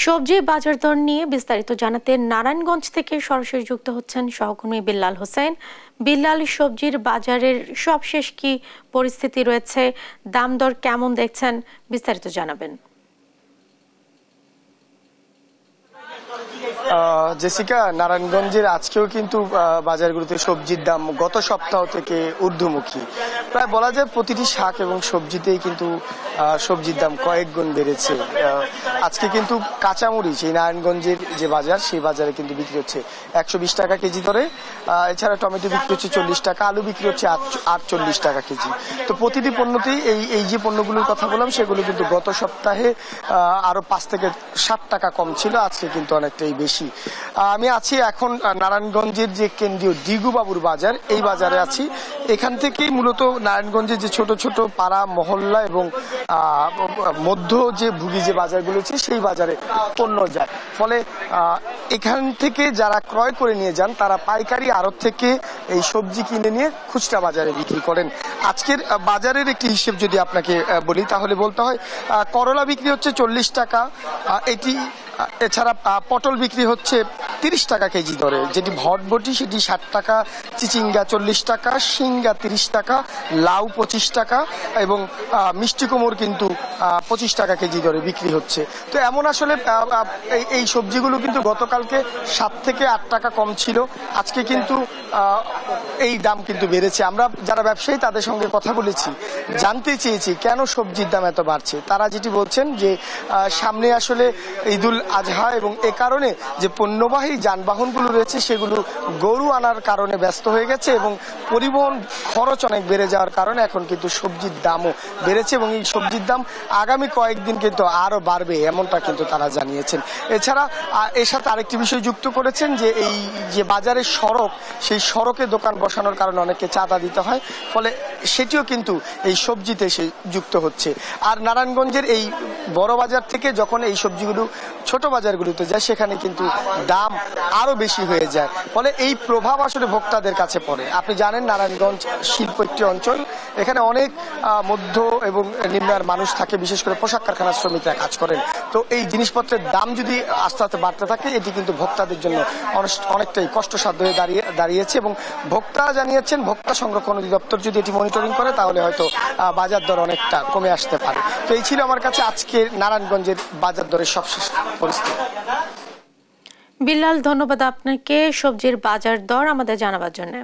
সবজি বাজার দর নিয়ে বিস্তারিত জানাতে নারায়ণগঞ্জ থেকে সরাসরি যুক্ত হচ্ছেন সহকর্মী বিল্লাল হোসেন। বিল্লাল, সবজির বাজারের সবশেষ কি পরিস্থিতি রয়েছে, দাম দর কেমন দেখছেন, বিস্তারিত জানাবেন। জেসিকা, নারায়ণগঞ্জের আজকেও কিন্তু বাজারগুলোতে সবজির দাম গত সপ্তাহ থেকে ঊর্ধ্বমুখী। প্রায় বলা যায় প্রতিটি শাক এবং সবজিতেই কিন্তু সবজির দাম কয়েক গুণ বেড়েছে। আজকে কিন্তু কাঁচামরিচ এই নারায়ণগঞ্জের যে বাজার, সেই বাজারে কিন্তু বিক্রি হচ্ছে 120 টাকা কেজি ধরে। এছাড়া টমেটো বিক্রি হচ্ছে 40 টাকা, আলু বিক্রি হচ্ছে 48 টাকা কেজি। তো প্রতিটি পণ্যতেই এই যে পণ্যগুলোর কথা বললাম, সেগুলো কিন্তু গত সপ্তাহে আরো 5 থেকে 7 টাকা কম ছিল, আজকে কিন্তু অনেকটাই বেশি। আমি আছি এখন নারায়ণগঞ্জের যে কেন্দ্রীয় দিগুবাবুর বাজার, এই বাজারে আছি। এখান থেকেই মূলত নারায়ণগঞ্জের যে ছোট ছোট পাড়া মহল্লা এবং মধ্য যে ভুগি যে বাজারগুলো আছে, সেই বাজারে পণ্য যায়। ফলে এখান থেকে যারা ক্রয় করে নিয়ে যান, তারা পাইকারি আড়ত থেকে এই সবজি কিনে নিয়ে খুচরা বাজারে বিক্রি করেন। আজকের বাজারের একটি হিসেব যদি আপনাকে বলি, তাহলে বলতে হয় করলা বিক্রি হচ্ছে 40 টাকা, এছাড়া পটল বিক্রি হচ্ছে 30 টাকা কেজি দরে, যেটি ভটভটি সেটি 60 টাকা, চিচিঙ্গা 40 টাকা, সিঙ্গা 30 টাকা, লাউ 25 টাকা এবং মিষ্টি কুমড় কিন্তু 25 টাকা কেজি দরে বিক্রি হচ্ছে। তো এমন আসলে এই সবজিগুলো কিন্তু গতকালকে 7 থেকে 8 টাকা কম ছিল, আজকে কিন্তু এই দাম কিন্তু বেড়েছে। আমরা যারা ব্যবসায়ী তাদের সঙ্গে কথা বলেছি, জানতে চেয়েছি কেন সবজির দাম এত বাড়ছে। তারা যেটি বলছেন যে সামনে আসলে ঈদুল আজহা এবং এ কারণে যে পণ্যবাহী যানবাহনগুলো রয়েছে, সেগুলো গরু আনার কারণে ব্যস্ত হয়ে গেছে এবং পরিবহন খরচ অনেক বেড়ে যাওয়ার কারণে এখন কিন্তু সবজির দামও বেড়েছে এবং এই সবজির দাম আগামী কয়েকদিন কিন্তু আরো বাড়বে, এমনটা কিন্তু তারা জানিয়েছেন। এছাড়া এর সাথে আরেকটি বিষয় যুক্ত করেছেন যে এই যে বাজারের সড়ক, সেই সড়কে দোকান বসানোর কারণে অনেককে চাঁদা দিতে হয়, ফলে সেটিও কিন্তু এই সবজিতে সে যুক্ত হচ্ছে। আর নারায়ণগঞ্জের এই বড় বাজার থেকে যখন এই সবজিগুলো ছোট বাজারগুলোতে যায়, সেখানে কিন্তু দাম আরো বেশি হয়ে যায়, ফলে এই প্রভাব আসলে ভোক্তাদের কাছে পড়ে। আপনি জানেন নারায়ণগঞ্জ শিল্প একটি অঞ্চল, এখানে অনেক মধ্য এবং নিম্নার মানুষ থাকে, বিশেষ করে পোশাক কারখানার শ্রমিকরা কাজ করেন। তো এই জিনিসপত্রের দাম যদি আস্তে আস্তে বাড়তে থাকে, এটি কিন্তু ভোক্তাদের জন্য অনেকটাই কষ্টসাধ্য হয়ে দাঁড়িয়েছে এবং ভোক্তারা জানিয়েছেন ভোক্তা সংরক্ষণ অধিদপ্তর যদি এটি মনিটরিং করে, তাহলে হয়তো বাজার দর অনেকটা কমে আসতে পারে। তো এই ছিল আমার কাছে আজকে নারায়ণগঞ্জের বাজার দরের সবশেষ পরিস্থিতি। বিল্লাল, ধন্যবাদ আপনাকে সবজির বাজার দর আমাদের জানাবার জন্য।